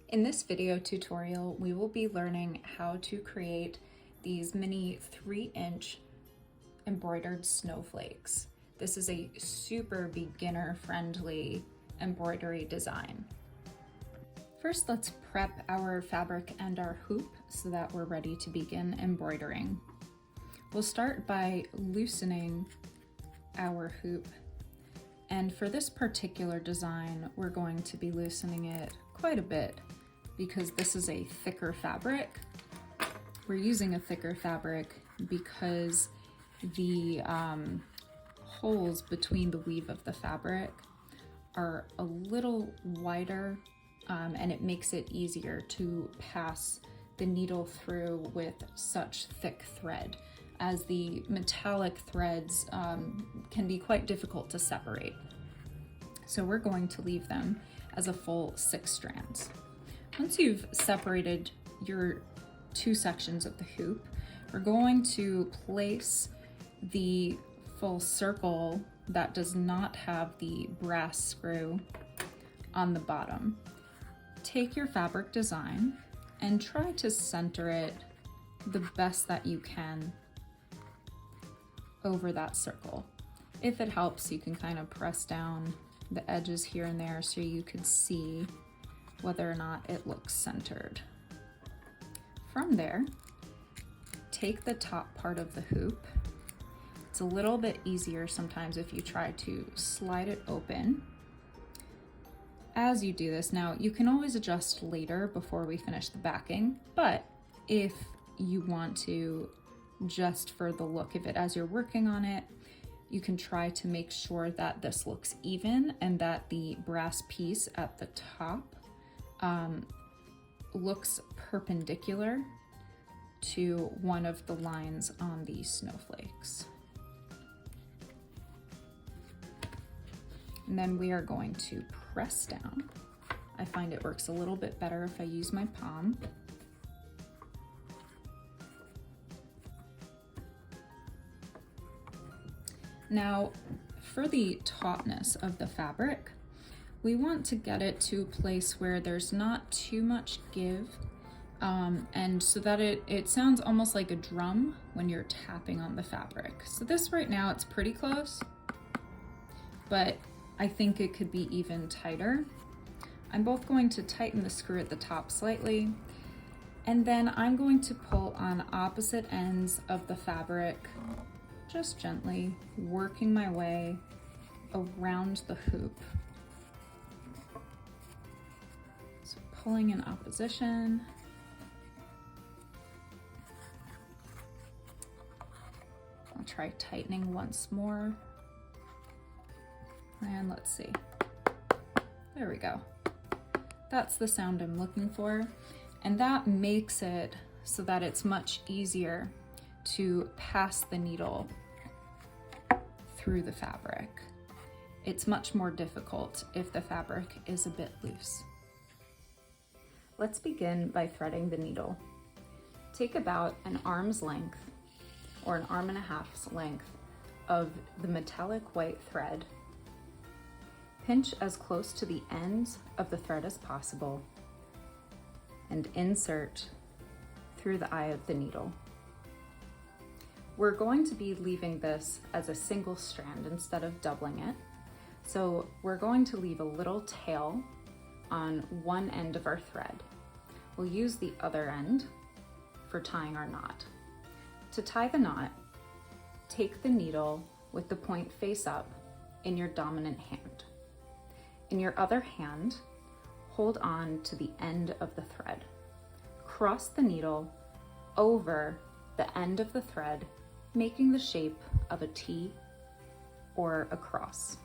In this video tutorial, we will be learning how to create these mini 3-inch embroidered snowflakes. This is a super beginner-friendly embroidery design. First, let's prep our fabric and our hoop so that we're ready to begin embroidering. We'll start by loosening our hoop. And for this particular design, we're going to be loosening it quite a bit because this is a thicker fabric. We're using a thicker fabric because the holes between the weave of the fabric are a little wider, and it makes it easier to pass the needle through with such thick thread, as the metallic threads can be quite difficult to separate. So we're going to leave them as a full 6 strands. Once you've separated your 2 sections of the hoop, we're going to place the full circle that does not have the brass screw on the bottom. Take your fabric design and try to center it the best that you can over that circle. If it helps, you can kind of press down the edges here and there so you can see whether or not it looks centered. From there, take the top part of the hoop. It's a little bit easier sometimes if you try to slide it open. As you do this, now you can always adjust later before we finish the backing, but if you want to, just for the look of it as you're working on it, you can try to make sure that this looks even and that the brass piece at the top looks perpendicular to one of the lines on the snowflakes. And then we are going to press down. I find it works a little bit better if I use my palm. Now, for the tautness of the fabric, we want to get it to a place where there's not too much give, and so that it sounds almost like a drum when you're tapping on the fabric. So this right now, it's pretty close, but I think it could be even tighter. I'm both going to tighten the screw at the top slightly, and then I'm going to pull on opposite ends of the fabric, just gently working my way around the hoop. So pulling in opposition. I'll try tightening once more. And let's see. There we go. That's the sound I'm looking for. And that makes it so that it's much easier to pass the needle through the fabric. It's much more difficult if the fabric is a bit loose. Let's begin by threading the needle. Take about an arm's length or an arm and a half's length of the metallic white thread. Pinch as close to the ends of the thread as possible and insert through the eye of the needle. We're going to be leaving this as a single strand instead of doubling it. So we're going to leave a little tail on one end of our thread. We'll use the other end for tying our knot. To tie the knot, take the needle with the point face up in your dominant hand. In your other hand, hold on to the end of the thread. Cross the needle over the end of the thread, making the shape of a T or a cross.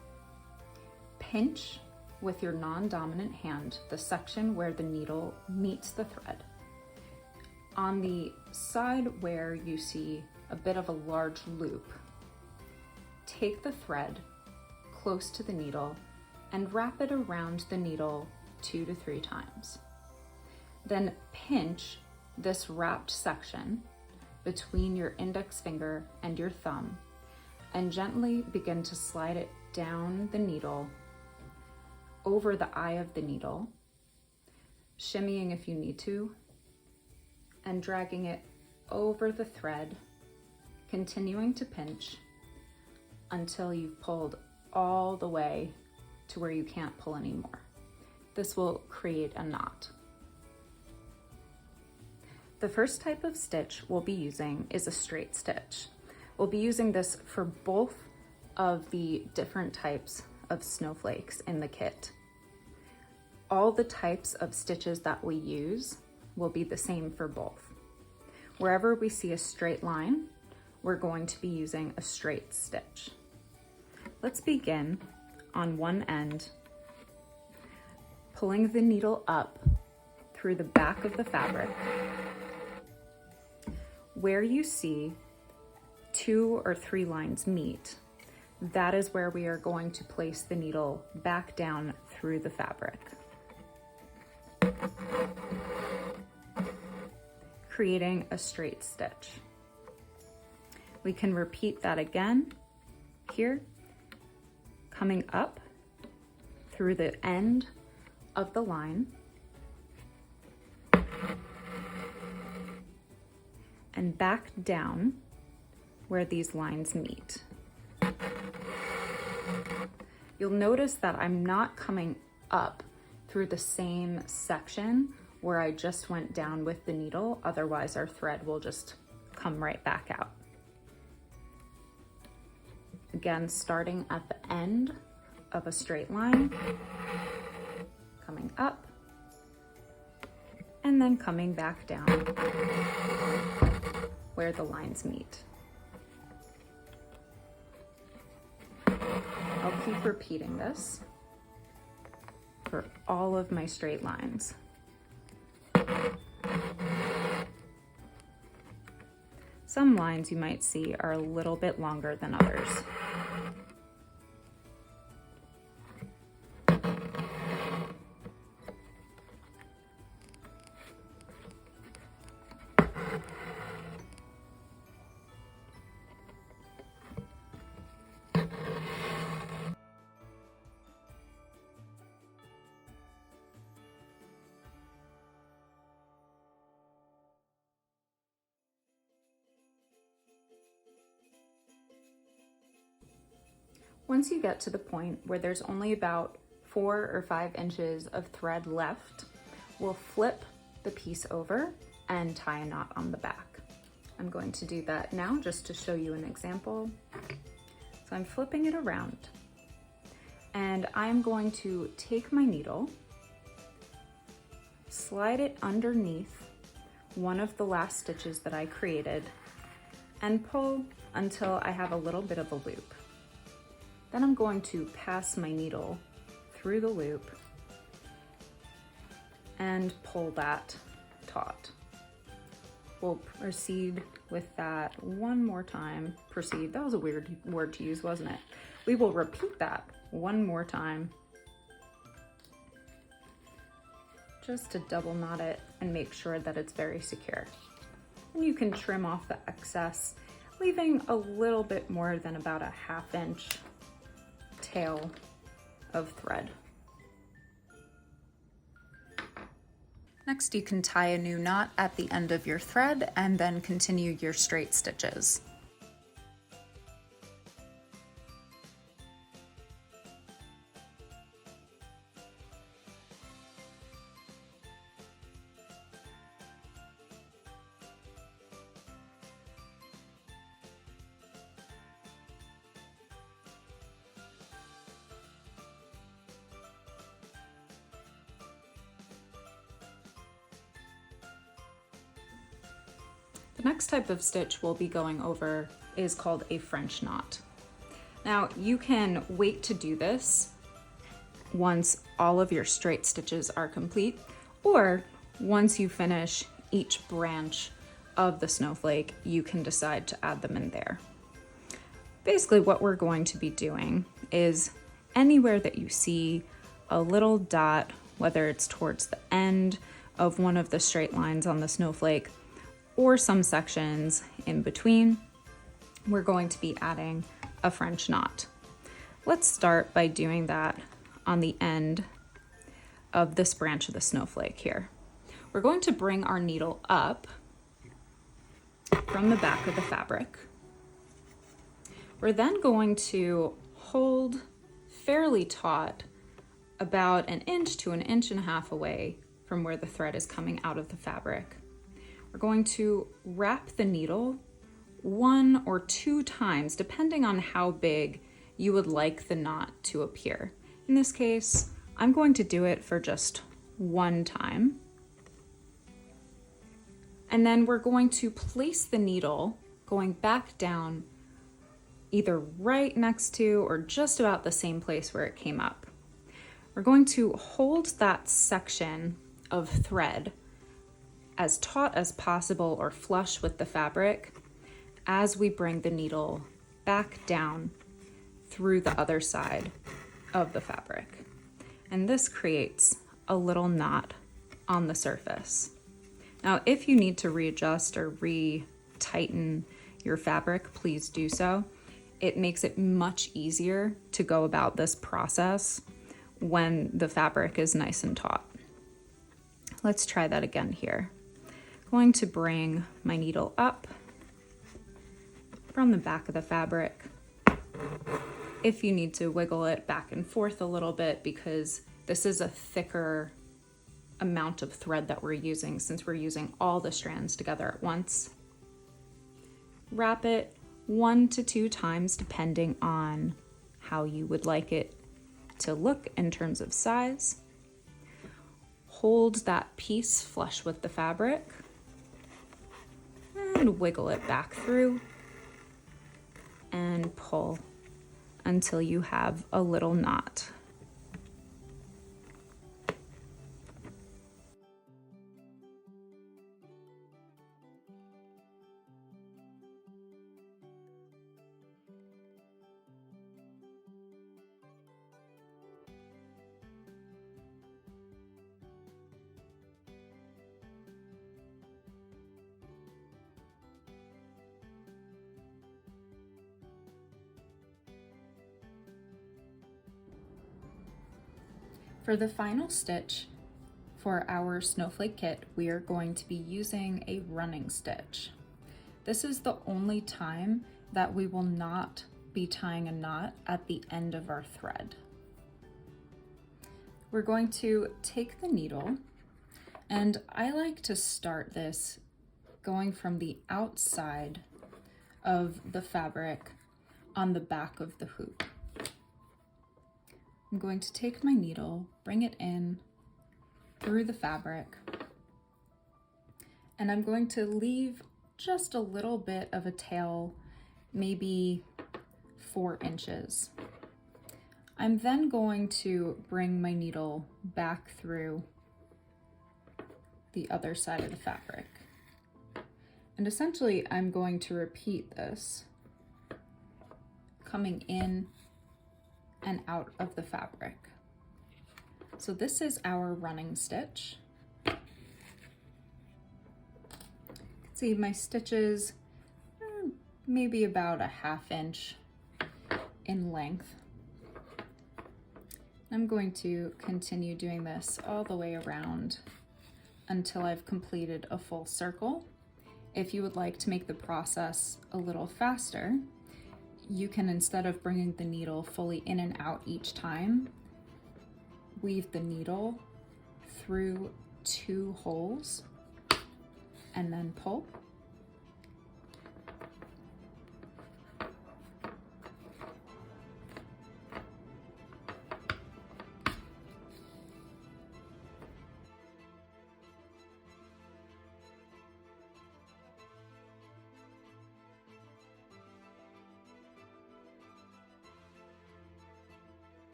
Pinch with your non-dominant hand the section where the needle meets the thread. On the side where you see a bit of a large loop, take the thread close to the needle and wrap it around the needle 2 to 3 times. Then pinch this wrapped section between your index finger and your thumb and gently begin to slide it down the needle over the eye of the needle, shimmying if you need to, and dragging it over the thread, continuing to pinch until you've pulled all the way to where you can't pull anymore. This will create a knot. The first type of stitch we'll be using is a straight stitch. We'll be using this for both of the different types of snowflakes in the kit. All the types of stitches that we use will be the same for both. Wherever we see a straight line, we're going to be using a straight stitch. Let's begin on one end, pulling the needle up through the back of the fabric. Where you see 2 or 3 lines meet, that is where we are going to place the needle back down through the fabric, creating a straight stitch. We can repeat that again here, coming up through the end of the line and back down where these lines meet. You'll notice that I'm not coming up through the same section where I just went down with the needle, otherwise our thread will just come right back out. Again, starting at the end of a straight line, coming up, and then coming back down where the lines meet. I'll keep repeating this for all of my straight lines. Some lines you might see are a little bit longer than others. Once you get to the point where there's only about 4 or 5 inches of thread left, we'll flip the piece over and tie a knot on the back. I'm going to do that now just to show you an example. So I'm flipping it around and I'm going to take my needle, slide it underneath one of the last stitches that I created, and pull until I have a little bit of a loop. Then I'm going to pass my needle through the loop and pull that taut. We'll proceed with that one more time. Proceed, that was a weird word to use, wasn't it? We will repeat that one more time, just to double knot it and make sure that it's very secure. And you can trim off the excess, leaving a little bit more than about a 1/2 inch tail of thread. Next, you can tie a new knot at the end of your thread and then continue your straight stitches. The next type of stitch we'll be going over is called a French knot. Now you can wait to do this once all of your straight stitches are complete, or once you finish each branch of the snowflake, you can decide to add them in there. Basically what we're going to be doing is anywhere that you see a little dot, whether it's towards the end of one of the straight lines on the snowflake or some sections in between, we're going to be adding a French knot. Let's start by doing that on the end of this branch of the snowflake here. we're going to bring our needle up from the back of the fabric. We're then going to hold fairly taut about an inch to an inch and a half away from where the thread is coming out of the fabric. We're going to wrap the needle 1 or 2 times, depending on how big you would like the knot to appear. In this case, I'm going to do it for just 1 time. And then we're going to place the needle going back down either right next to or just about the same place where it came up. We're going to hold that section of thread as taut as possible or flush with the fabric as we bring the needle back down through the other side of the fabric. And this creates a little knot on the surface. Now, if you need to readjust or re-tighten your fabric, please do so. It makes it much easier to go about this process when the fabric is nice and taut. Let's try that again here. Going to bring my needle up from the back of the fabric. If you need to wiggle it back and forth a little bit, because this is a thicker amount of thread that we're using since we're using all the strands together at once. Wrap it 1 to 2 times depending on how you would like it to look in terms of size. Hold that piece flush with the fabric and wiggle it back through and pull until you have a little knot. For the final stitch for our snowflake kit, we are going to be using a running stitch. This is the only time that we will not be tying a knot at the end of our thread. We're going to take the needle, and I like to start this going from the outside of the fabric on the back of the hoop. I'm going to take my needle, bring it in through the fabric, and I'm going to leave just a little bit of a tail, maybe 4 inches. I'm then going to bring my needle back through the other side of the fabric. And essentially, I'm going to repeat this, coming in and out of the fabric. So this is our running stitch. You can see my stitches are maybe about a 1/2 inch in length. I'm going to continue doing this all the way around until I've completed a full circle. If you would like to make the process a little faster, you can, instead of bringing the needle fully in and out each time, weave the needle through 2 holes and then pull.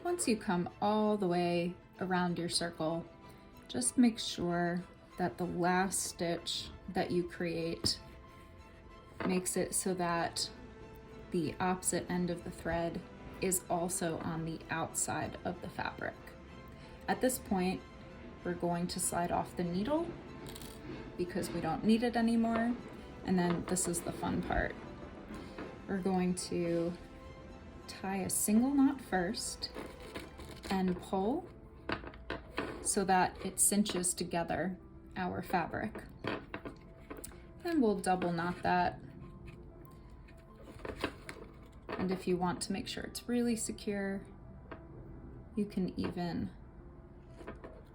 Once you come all the way around your circle, just make sure that the last stitch that you create makes it so that the opposite end of the thread is also on the outside of the fabric. At this point, we're going to slide off the needle because we don't need it anymore. And then this is the fun part. We're going to tie a single knot first and pull so that it cinches together our fabric. And we'll double knot that. And if you want to make sure it's really secure, you can even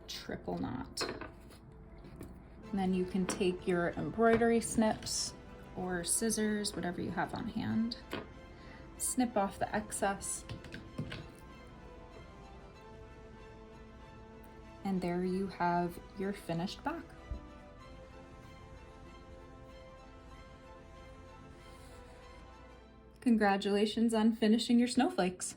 triple knot. And then you can take your embroidery snips or scissors, whatever you have on hand, snip off the excess. And there you have your finished back. Congratulations on finishing your snowflakes.